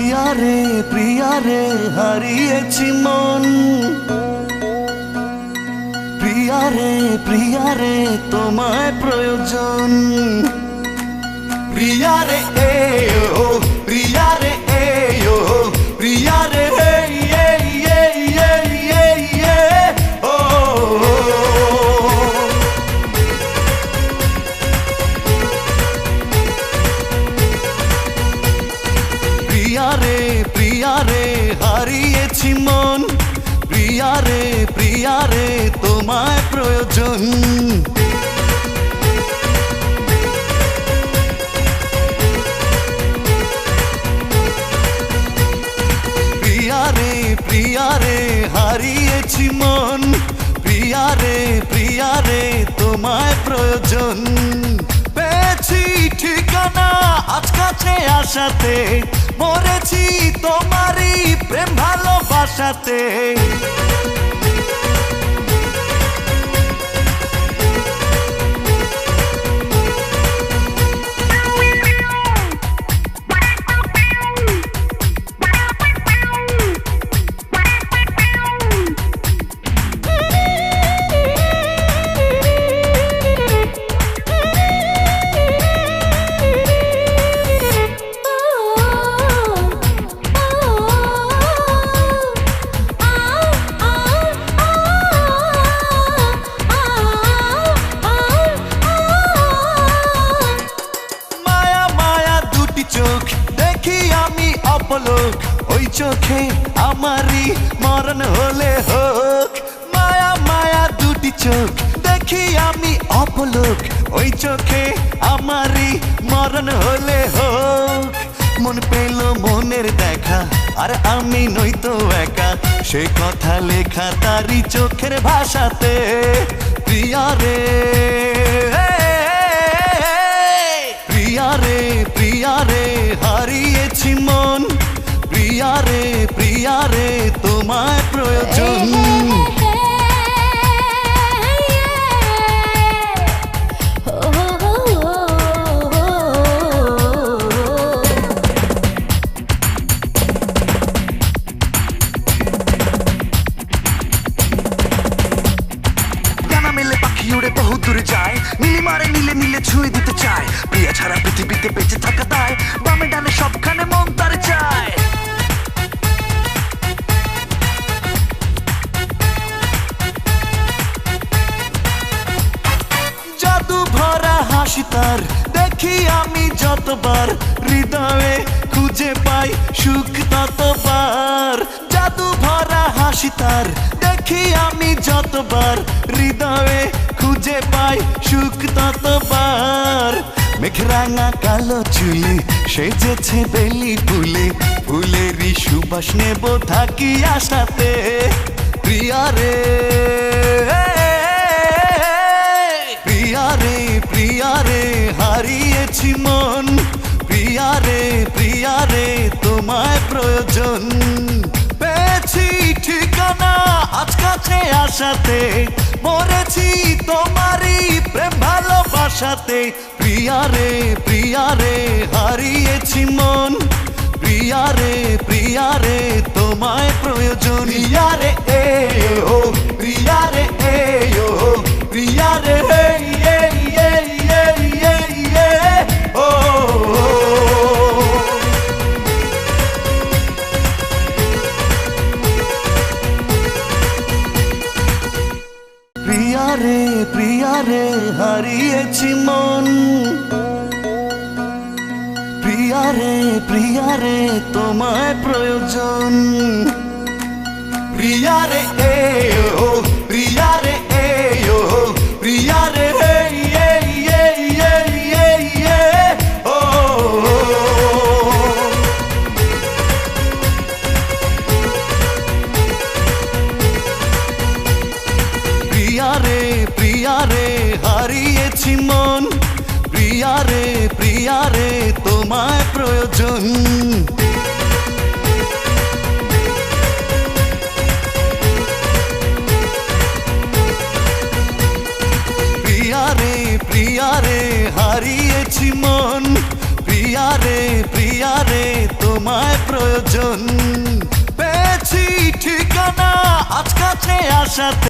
প্রিয়া রে হারিয়েছি মন। প্রিয়া রে তোমায় প্রয়োজন। প্রিয়া রে ও প্রিয়া রে ও প্রিয়া রে ও প্রিয়া রে হারিয়েছি মন। প্রিয়া রে তোমায় প্রয়োজন। প্রিয়া রে হারিয়েছি মন। প্রিয়া রে তোমায় প্রয়োজন। পেয়েছি ঠিকানা আজ কাছে আসাতে, মরেছি তোমারই প্রেম ভালোবাসাতে। ওই চোখে আমারই মরণ হলে হোক। মায়া মায়া দুটি চোখ দেখি আমি অপলোক। ওই চোখে আমারই মরণ হলে হোক। মন পেল মনের দেখা, আর আমি নইতো একা, সে কথা লেখা তারই চোখের ভাষাতে। প্রিয়া রে হারিয়েছি মন। প্রিয়া রে তোমায় প্রয়োজন। ডানা মেলে পাখি উড়ে বহু দূরে যায়, নীলিমারে নীলে নীলে ছুঁয়ে দিতে চায়। প্রিয়া ছাড়া পৃথিবীতে বেঁচে থাকা দায়, বামে ডানে সবখানে মন তার চায়। জাদু ভরা হাসি তার দেখি আমি যতবার, হৃদয়ে খুঁজে পাই সুখ ততবার। জাদু ভরা হাসি তার দেখি আমি যতবার, হৃদয়ে খুঁজে পাই সুখ ততবার। মেঘরাঙা কালো চুলে সেজেছে বেলি ফুলে, ফুলেরই সুবাস নেব থাকি আশাতে। প্রিয়া রে হারিয়েছি মন। প্রিয়া রে তোমায় প্রয়োজন। পেয়েছি ঠিকানা আজ কাছে আসাতে, মরেছি তোমারই প্রেম ভালোবাসাতে। প্রিয়া রে হারিয়েছি মন। প্রিয়া রে তোমায় প্রয়োজন। প্রিয়া রে ও প্রিয়া রে ও প্রিয়া রে হারিয়েছি মন। প্রিয়া রে তোমায় প্রয়োজন। প্রিয়া রে ও প্রিয়া রে ও প্রিয়া রে ও প্রিয়া রে হারিয়েছি মন। প্রিয়া রে তোমায় প্রয়োজন। প্রিয়া রে হারিয়েছি মন। প্রিয়া রে তোমায় প্রয়োজন পেয়েছি ঠিকানা আজ কাছে আসাতে